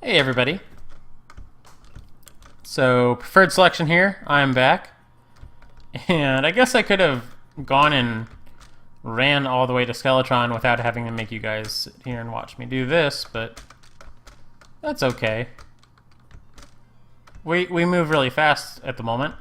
Hey everybody. So, preferred selection here. I'm back. And I guess I could have gone and ran all the way to Skeletron without having to make you guys sit here and watch me do this, but that's okay. We move really fast at the moment.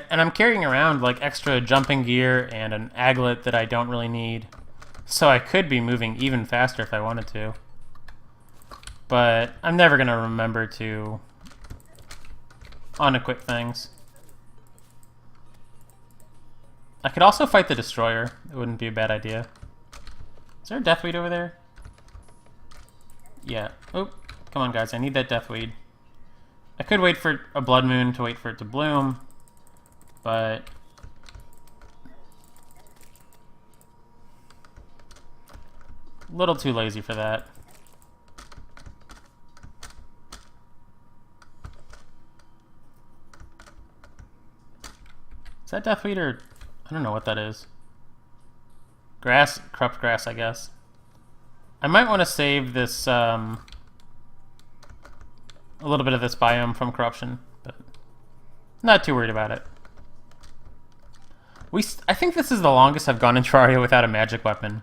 And I'm carrying around like extra jumping gear and an aglet that I don't really need. So I could be moving even faster if I wanted to. But I'm never going to remember to unequip things. I could also fight the Destroyer. It wouldn't be a bad idea. Is there a Deathweed over there? Yeah. Oh, come on guys, I need that Deathweed. I could wait for a Blood Moon to wait for it to bloom, but a little too lazy for that. Is that Deathweed or... I don't know what that is. Grass? Corrupt grass, I guess. I might want to save this, a little bit of this biome from corruption, but not too worried about it. I think this is the longest I've gone in Terraria without a magic weapon,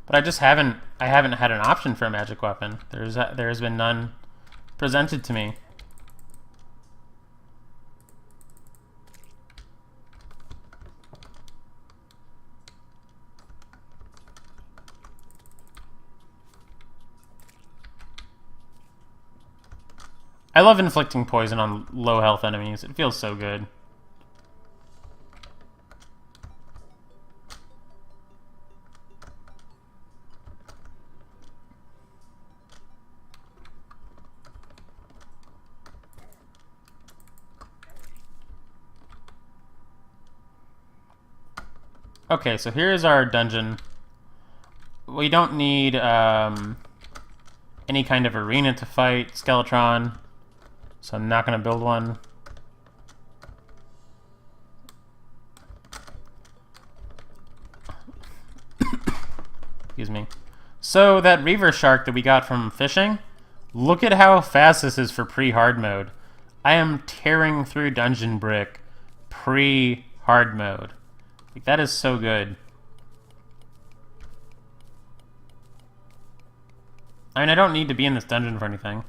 but I just haven't had an option for a magic weapon. There's been none presented to me. I love inflicting poison on low health enemies. It feels so good. Okay, so here's our dungeon. We don't need any kind of arena to fight Skeletron, so I'm not going to build one. Excuse me. So that Reaver Shark that we got from fishing, look at how fast this is for pre-hard mode. I am tearing through Dungeon Brick pre-hard mode. Like, that is so good. I mean, I don't need to be in this dungeon for anything.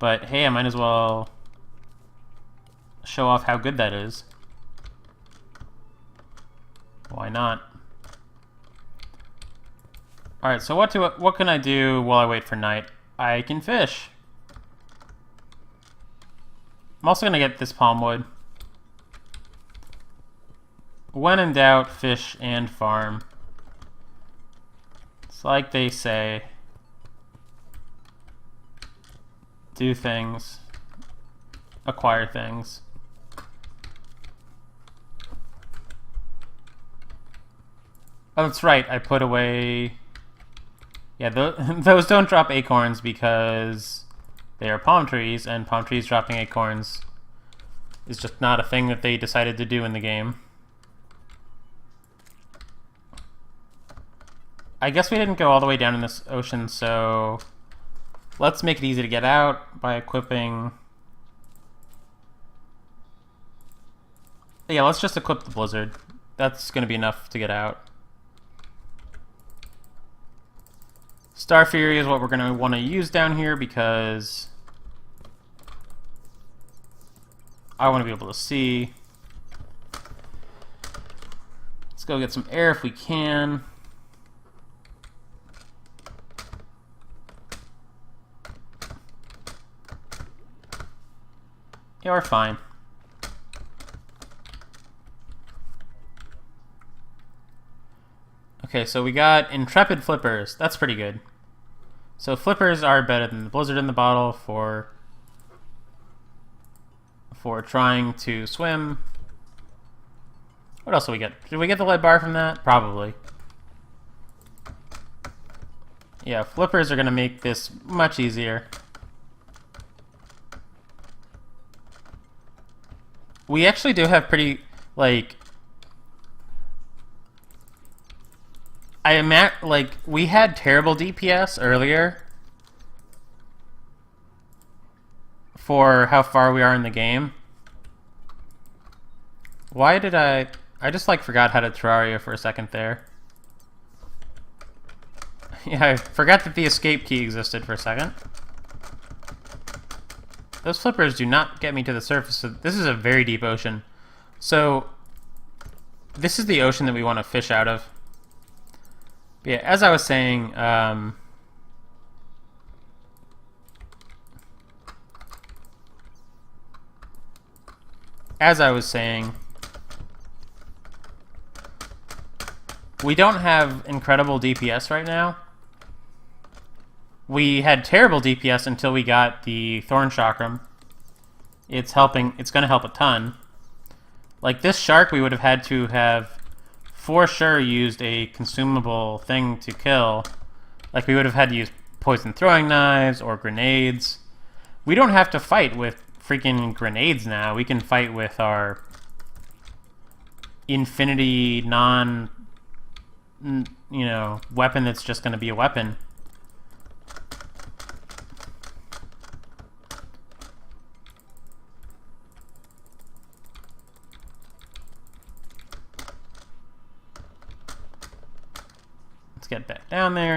But hey, I might as well show off how good that is. Why not? Alright, so what can I do while I wait for night? I can fish. I'm also going to get this palm wood. When in doubt, fish and farm. It's like they say. Do things. Acquire things. Oh, that's right. I put away... Yeah, those don't drop acorns because they are palm trees, and palm trees dropping acorns is just not a thing that they decided to do in the game. I guess we didn't go all the way down in this ocean, so let's make it easy to get out by equipping... Yeah, let's just equip the Blizzard. That's going to be enough to get out. Star Fury is what we're going to want to use down here because I want to be able to see. Let's go get some air if we can. Yeah, we're fine. Okay, so we got Intrepid Flippers. That's pretty good. So flippers are better than the Blizzard in the bottle for trying to swim. What else do we get? Did we get the lead bar from that? Probably. Yeah, flippers are going to make this much easier. We actually do have pretty, like, I am at, like, we had terrible DPS earlier for how far we are in the game. Why did I just, like, forgot how to Terraria for a second there. Yeah, I forgot that the escape key existed for a second. Those flippers do not get me to the surface. So this is a very deep ocean. So this is the ocean that we want to fish out of. But yeah, as I was saying, we don't have incredible DPS right now. We had terrible DPS until we got the Thorn Chakram. It's helping. It's going to help a ton. Like this shark, we would have had to have for sure used a consumable thing to kill. Like we would have had to use poison throwing knives or grenades. We don't have to fight with freaking grenades now. We can fight with our infinity weapon that's just going to be a weapon. Get back down there,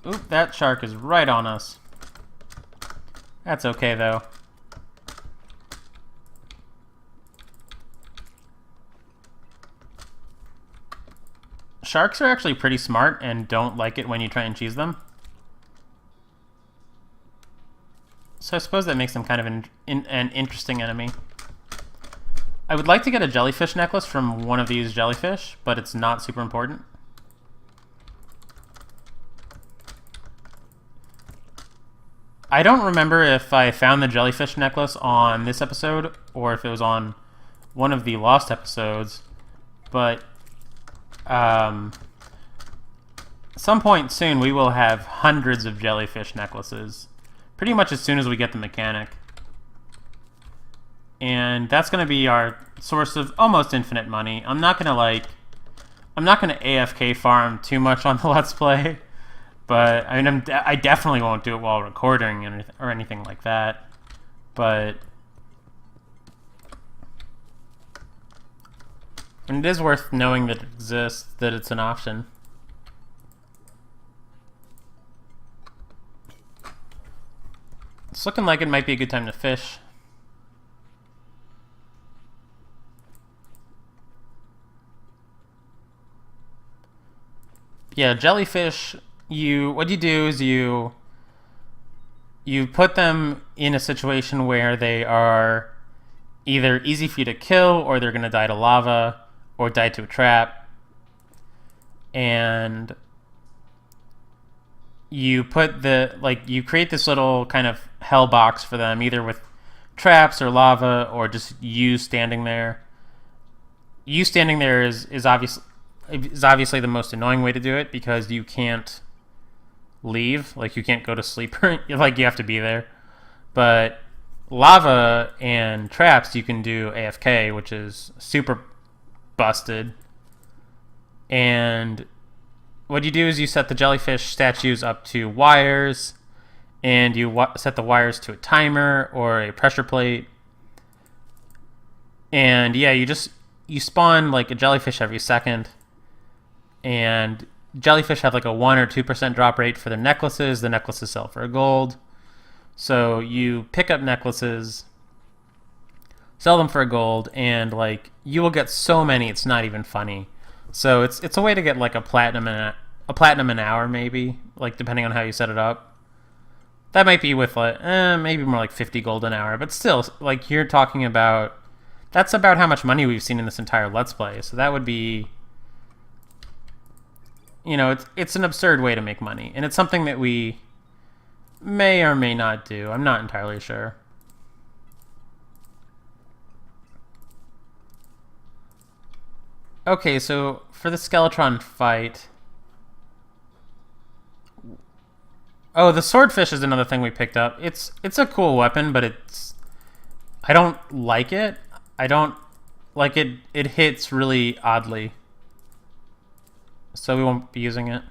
Oop, that shark is right on us. That's okay, though. Sharks are actually pretty smart and don't like it when you try and cheese them. So I suppose that makes them kind of an interesting enemy. I would like to get a jellyfish necklace from one of these jellyfish, but it's not super important. I don't remember if I found the jellyfish necklace on this episode or if it was on one of the lost episodes, but some point soon we will have hundreds of jellyfish necklaces, pretty much as soon as we get the mechanic. And that's going to be our source of almost infinite money. I'm not going to AFK farm too much on the Let's Play, but I mean, I definitely won't do it while recording or anything like that. But and it is worth knowing that it exists, that it's an option. It's looking like it might be a good time to fish. Yeah, jellyfish, what you do is you put them in a situation where they are either easy for you to kill, or they're going to die to lava, or die to a trap. And you put you create this little kind of hell box for them, either with traps or lava, or just you standing there. You standing there is obviously the most annoying way to do it, because you can't leave. Like, you can't go to sleep. Like, you have to be there. But lava and traps, you can do AFK, which is super busted. And what you do is you set the jellyfish statues up to wires, and you set the wires to a timer or a pressure plate. And yeah, you spawn like a jellyfish every second. And jellyfish have like a 1 or 2% drop rate for their necklaces. The necklaces sell for gold. So you pick up necklaces, sell them for gold, and like you will get so many it's not even funny. So it's a way to get like a platinum an hour, maybe, like depending on how you set it up. That might be with like maybe more like 50 gold an hour, but still, like, you're talking about, that's about how much money we've seen in this entire Let's Play. So that would be, it's an absurd way to make money, and it's something that we may or may not do. I'm not entirely sure. Okay, so for the Skeletron fight... Oh, the swordfish is another thing we picked up. It's a cool weapon, but I don't like it. I don't Like, it hits really oddly. So we won't be using it.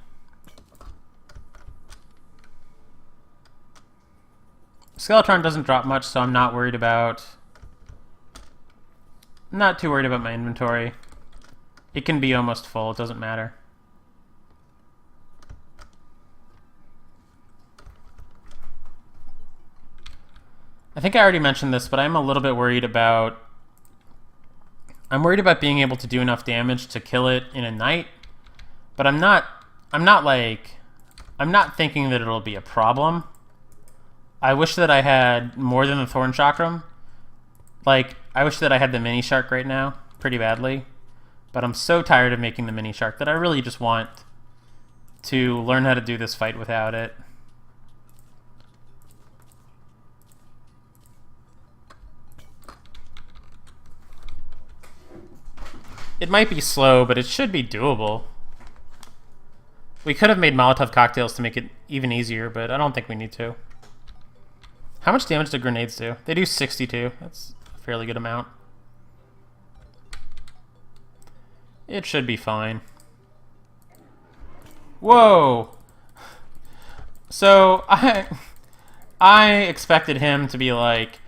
Skeletron doesn't drop much, so I'm not worried about... Not too worried about my inventory. It can be almost full, it doesn't matter. I think I already mentioned this, but I'm a little bit worried about... I'm worried about being able to do enough damage to kill it in a night, but I'm not thinking that it'll be a problem. I wish that I had more than the Thorn Chakram. Like, I wish that I had the Mini Shark right now, pretty badly. But I'm so tired of making the Mini Shark that I really just want to learn how to do this fight without it. It might be slow, but it should be doable. We could have made Molotov cocktails to make it even easier, but I don't think we need to. How much damage do grenades do? They do 62. That's a fairly good amount. It should be fine. Whoa! So, I expected him to be like,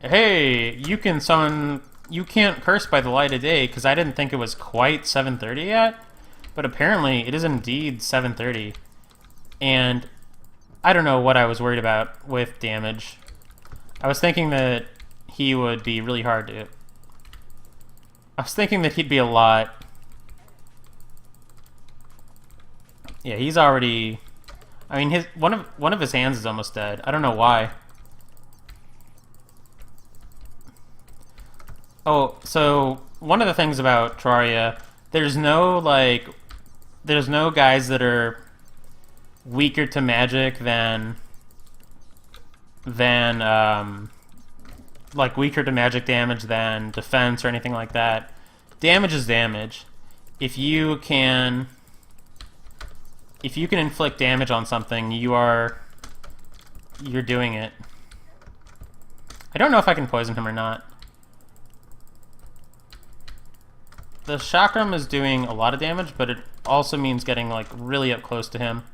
hey, you can summon... You can't curse by the light of day, because I didn't think it was quite 7:30 yet. But apparently, it is indeed 7:30. And I don't know what I was worried about with damage. I was thinking that he would be really hard to... I was thinking that he'd be a lot... Yeah, he's already... I mean, one of his hands is almost dead. I don't know why. Oh, so one of the things about Terraria, there's no guys that are weaker to magic than like weaker to magic damage than defense or anything like that. Damage is damage. If you can inflict damage on something, you're doing it. I don't know if I can poison him or not. The chakram is doing a lot of damage, but it also means getting like really up close to him.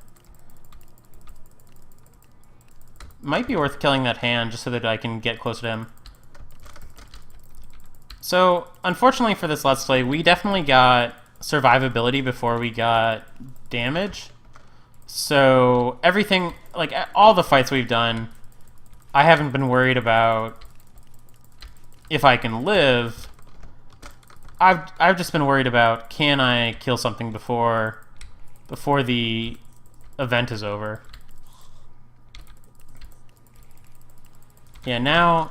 Might be worth killing that hand just so that I can get closer to him. So, unfortunately for this Let's Play, we definitely got survivability before we got damage. So, everything, like all the fights we've done, I haven't been worried about if I can live. I've just been worried about, can I kill something before the event is over. Yeah, now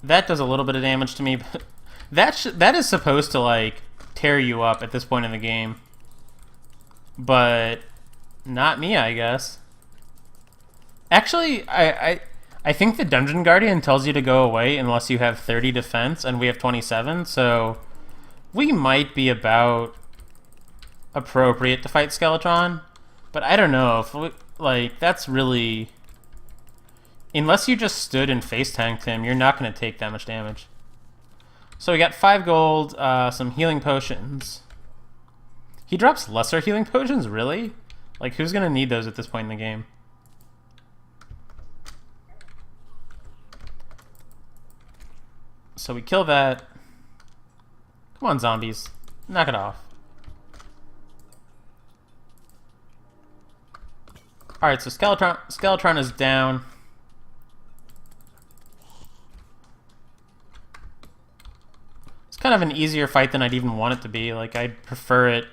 that does a little bit of damage to me, but that is supposed to like tear you up at this point in the game. But not me, I guess. Actually, I think the Dungeon Guardian tells you to go away unless you have 30 defense, and we have 27, so we might be about appropriate to fight Skeletron, but I don't know if like that's really, unless you just stood and face tanked him, you're not going to take that much damage. So we got 5 gold, some healing potions. He drops lesser healing potions, really? Like, who's going to need those at this point in the game? So we kill that. Come on, zombies. Knock it off. Alright, so Skeletron is down. It's kind of an easier fight than I'd even want it to be. Like, I'd prefer it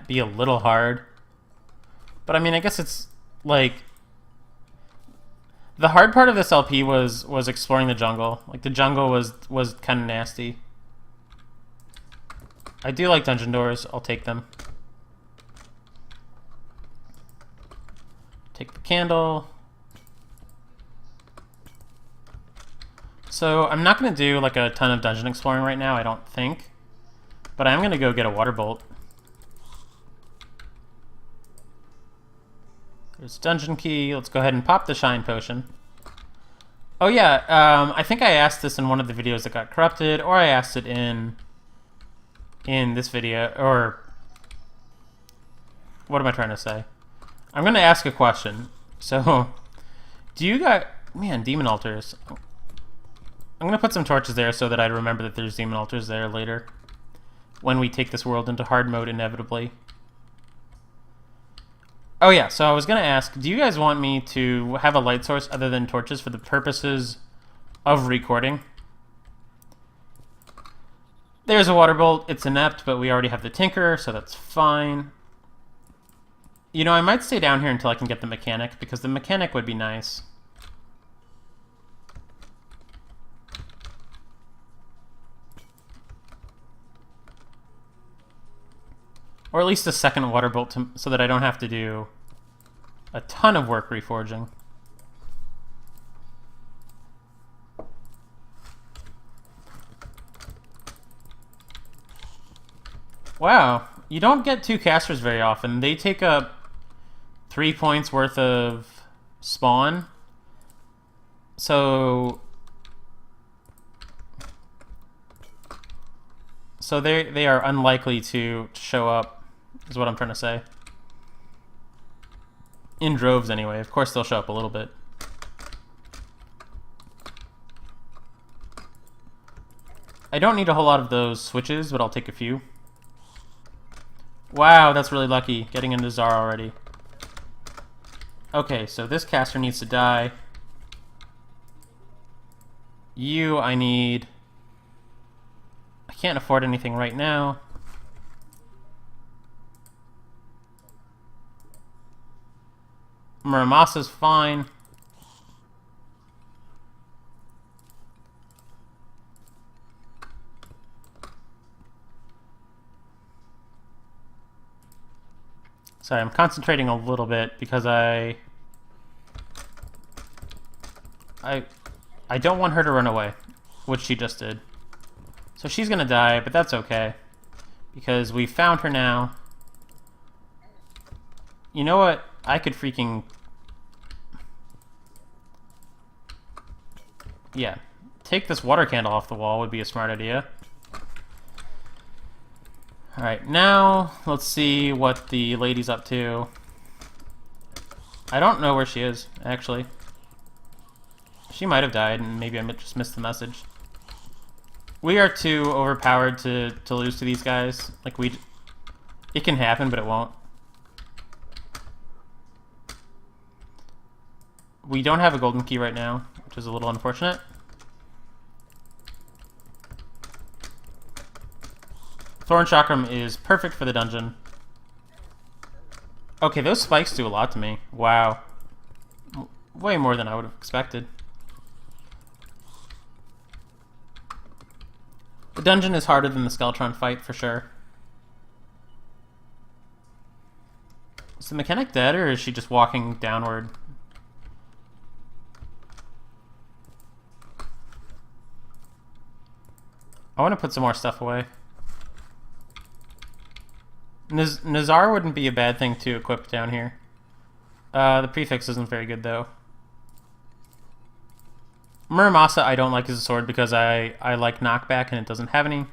be a little hard. But I mean, I guess it's like... The hard part of this LP was exploring the jungle. Like, the jungle was kind of nasty. I do like dungeon doors. I'll take them. Take the candle. So, I'm not going to do, like, a ton of dungeon exploring right now, I don't think. But I'm going to go get a water bolt. There's dungeon key. Let's go ahead and pop the shine potion. Oh yeah, I think I asked this in one of the videos that got corrupted, or I asked it in this video, or what am I trying to say? I'm gonna ask a question. So, do you got, man, demon altars? I'm gonna put some torches there so that I remember that there's demon altars there later, when we take this world into hard mode inevitably. Oh yeah, so I was gonna ask, do you guys want me to have a light source other than torches for the purposes of recording? There's a water bolt. It's inept, but we already have the tinker, so that's fine. You know, I might stay down here until I can get the mechanic, because the mechanic would be nice. Or at least a second water bolt so that I don't have to do a ton of work reforging. Wow, you don't get two casters very often. They take up 3 points worth of spawn. So they are unlikely to show up, is what I'm trying to say. In droves, anyway. Of course, they'll show up a little bit. I don't need a whole lot of those switches, but I'll take a few. Wow, that's really lucky, getting into Zara already. Okay, so this caster needs to die. You, I need... I can't afford anything right now. Muramasa's fine. Sorry, I'm concentrating a little bit because I don't want her to run away, which she just did. So she's gonna die, but that's okay, because we found her now. You know what? I could freaking... Yeah. Take this water candle off the wall would be a smart idea. Alright, now let's see what the lady's up to. I don't know where she is, actually. She might have died, and maybe I just missed the message. We are too overpowered to lose to these guys. Like, it can happen, but it won't. We don't have a golden key right now, which is a little unfortunate. Thorn Chakram is perfect for the dungeon. Okay, those spikes do a lot to me. Wow. Way more than I would have expected. The dungeon is harder than the Skeletron fight, for sure. Is the mechanic dead, or is she just walking downward? I want to put some more stuff away. Nazar wouldn't be a bad thing to equip down here. The prefix isn't very good, though. Muramasa I don't like as a sword because I like knockback and it doesn't have any.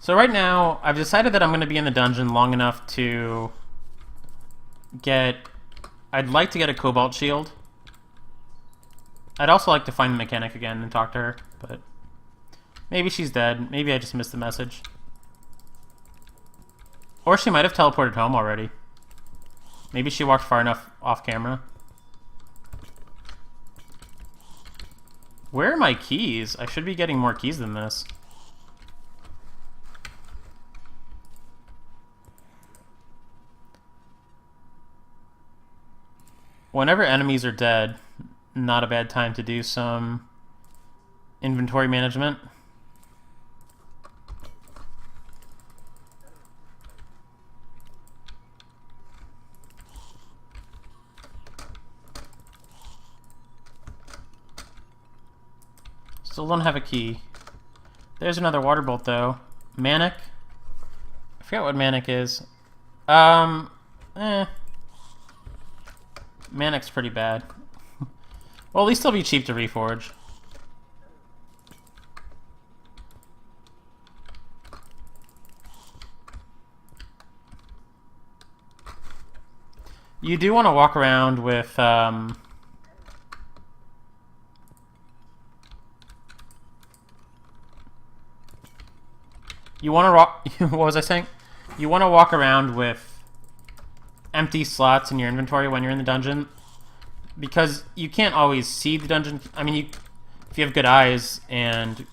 So right now, I've decided that I'm going to be in the dungeon long enough to get... I'd like to get a Cobalt Shield. I'd also like to find the mechanic again and talk to her, but maybe she's dead. Maybe I just missed the message. Or she might have teleported home already. Maybe she walked far enough off camera. Where are my keys? I should be getting more keys than this. Whenever enemies are dead, not a bad time to do some inventory management. Still don't have a key. There's another water bolt though. Manic? I forget what Manic is. Manic's pretty bad. Well, at least it'll be cheap to reforge. You do want to walk around with, you want to rock. What was I saying? You want to walk around with empty slots in your inventory when you're in the dungeon, because you can't always see the dungeon. I mean, if you have good eyes, and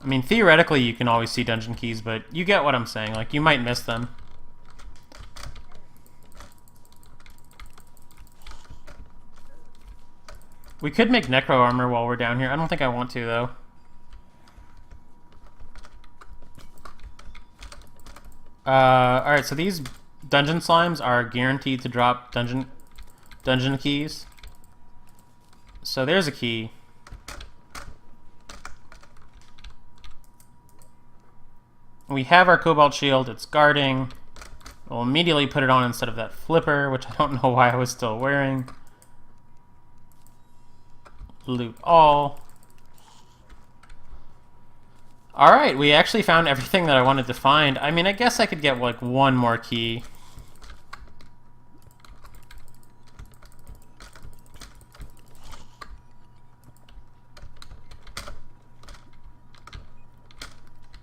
I mean, theoretically, you can always see dungeon keys, but you get what I'm saying. Like, you might miss them. We could make necro armor while we're down here. I don't think I want to, though. Alright, so these dungeon slimes are guaranteed to drop dungeon keys. So there's a key. We have our cobalt shield. It's guarding. We'll immediately put it on instead of that flipper, which I don't know why I was still wearing. Loot all. Alright, we actually found everything that I wanted to find. I mean, I guess I could get, like, one more key.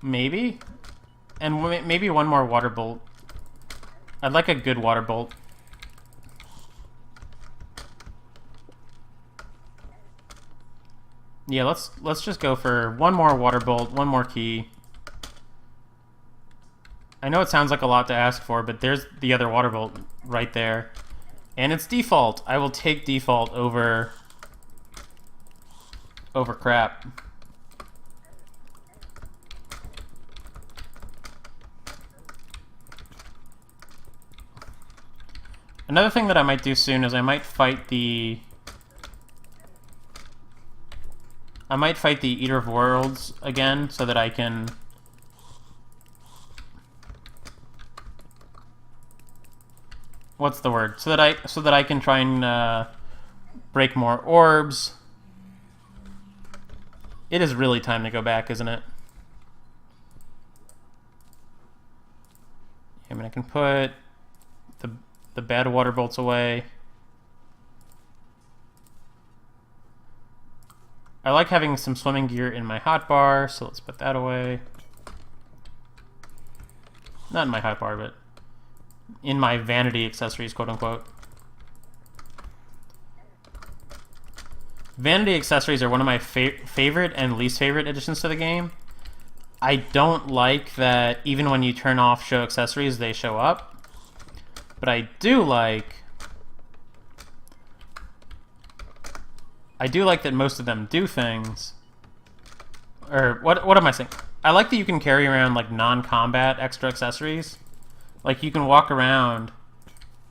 Maybe? And maybe one more water bolt. I'd like a good water bolt. Yeah, let's just go for one more water bolt, one more key. I know it sounds like a lot to ask for, but there's the other water bolt right there. And it's default. I will take default over crap. Another thing that I might do soon is I might fight the Eater of Worlds again, so that I can... What's the word? So that I can try and break more orbs. It is really time to go back, isn't it? I mean, I can put the bad water bolts away. I like having some swimming gear in my hotbar, so let's put that away. Not in my hotbar, but in my vanity accessories, quote-unquote. Vanity accessories are one of my favorite and least favorite additions to the game. I don't like that even when you turn off show accessories, they show up. But I do like that most of them do things. Or, what am I saying? I like that you can carry around, like, non-combat extra accessories. Like, you can walk around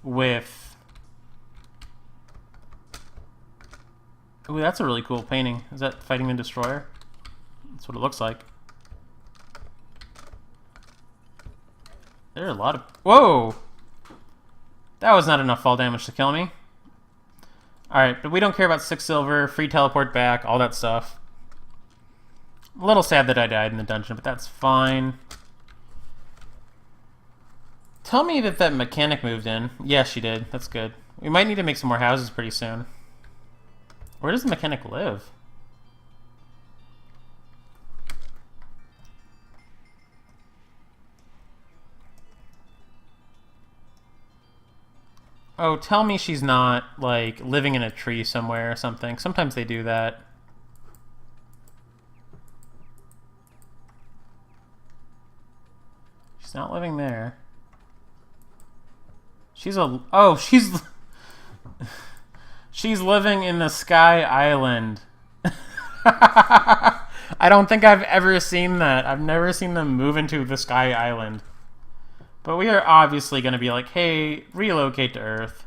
with... Ooh, that's a really cool painting. Is that fighting the Destroyer? That's what it looks like. There are a lot of... Whoa! That was not enough fall damage to kill me. Alright, but we don't care about 6 silver, free teleport back, all that stuff. A little sad that I died in the dungeon, but that's fine. Tell me that mechanic moved in. Yeah, she did. That's good. We might need to make some more houses pretty soon. Where does the mechanic live? Oh, tell me she's not, like, living in a tree somewhere or something. Sometimes they do that. She's not living there. She's she's living in the Sky Island. I don't think I've ever seen that. I've never seen them move into the Sky Island. But we are obviously going to be like, hey, relocate to Earth.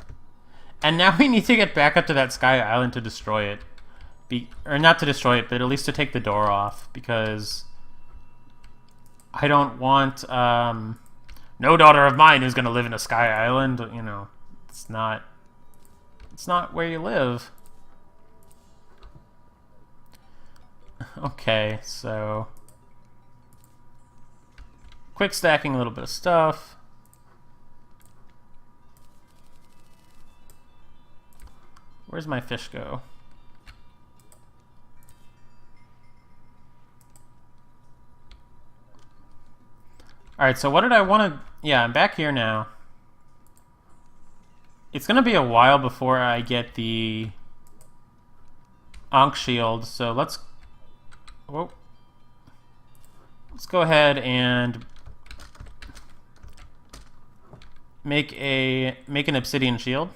And now we need to get back up to that Sky Island to destroy it. Or not to destroy it, but at least to take the door off. Because I don't want No daughter of mine is gonna live in a sky island. You know, it's not where you live. Okay, so quick stacking a little bit of stuff. Where's my fish go? Alright, so what did I want to... Yeah, I'm back here now. It's going to be a while before I get the Ankh shield, so let's... Whoa. Let's go ahead and make an obsidian shield.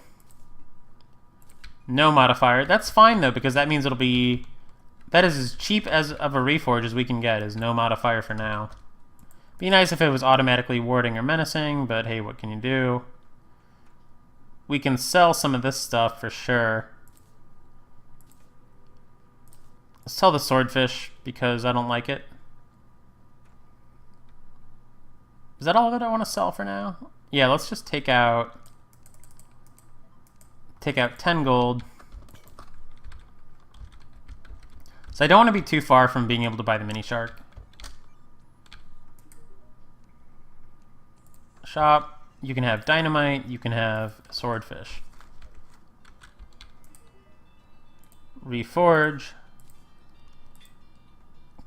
No modifier. That's fine though, because that means it'll be... That is as cheap as of a reforge as we can get, is no modifier for now. Be nice if it was automatically warding or menacing, but hey, what can you do? We can sell some of this stuff for sure. Let's sell the swordfish because I don't like it. Is that all that I want to sell for now? Yeah, let's just take out 10 gold. So I don't want to be too far from being able to buy the mini shark. Shop. You can have dynamite. You can have swordfish. Reforge.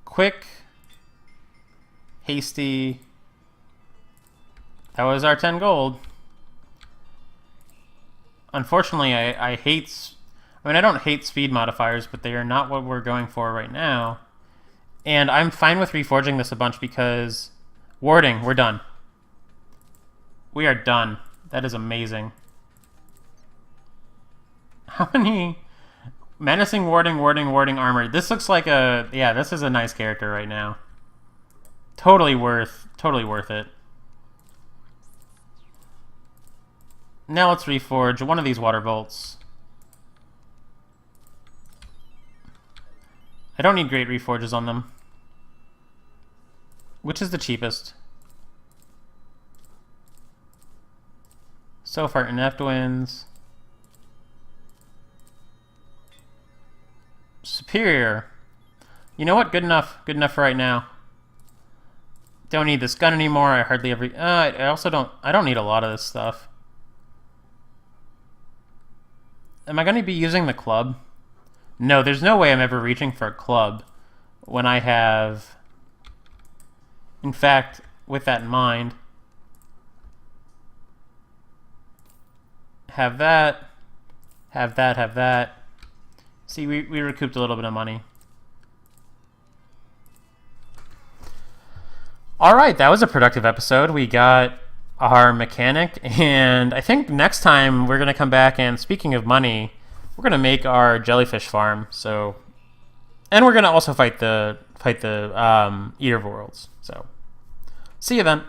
Quick. Hasty. That was our 10 gold. Unfortunately, I hate... I mean, I don't hate speed modifiers, but they are not what we're going for right now. And I'm fine with reforging this a bunch because... Warding, we're done. We are done. That is amazing. How many... Menacing, warding, armor. This looks like a... Yeah, this is a nice character right now. Totally worth it. Now let's reforge one of these water bolts. I don't need great reforges on them. Which is the cheapest? So far, inept wins. Superior. You know what? Good enough. Good enough for right now. Don't need this gun anymore. I hardly ever... I also don't... I don't need a lot of this stuff. Am I going to be using the club? No, there's no way I'm ever reaching for a club when I have... In fact, with that in mind... Have that. Have that, have that. See, we recouped a little bit of money. Alright, that was a productive episode. We got our mechanic, and I think next time we're going to come back, and speaking of money, we're going to make our jellyfish farm. So, and we're going to also fight the Eater of Worlds. So, see you then.